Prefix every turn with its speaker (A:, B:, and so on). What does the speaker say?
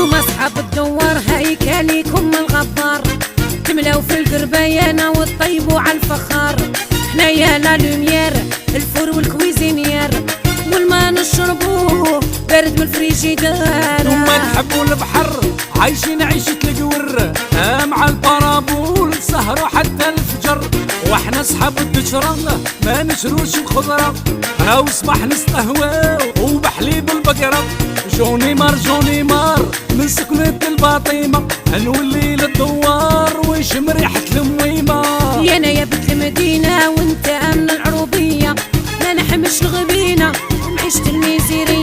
A: انتم اصحاب الدوار هيكليكم الغبار، تملاو في القربايانة وتطيبوا على الفخار. حنايا لا لوميير الفور والكويزينيير، والما نشربوه بارد من الفريجيدار.
B: وما تحبوا البحر عايشين عيشة القور، مع البارابول سهروا حتى الفجر. واحنا اصحاب الدجرة ما نشروش الخضرة، هاو صباح نستهواو وبحليب البقرة. جوني مار جوني مار من سكنة الباطيمة، هنولي للدوار ويشم ريحة المويمة.
A: يا انا يا بنت المدينة وانت من العروبية، لا نحمش الغبينة ومعيشة الميزيرية.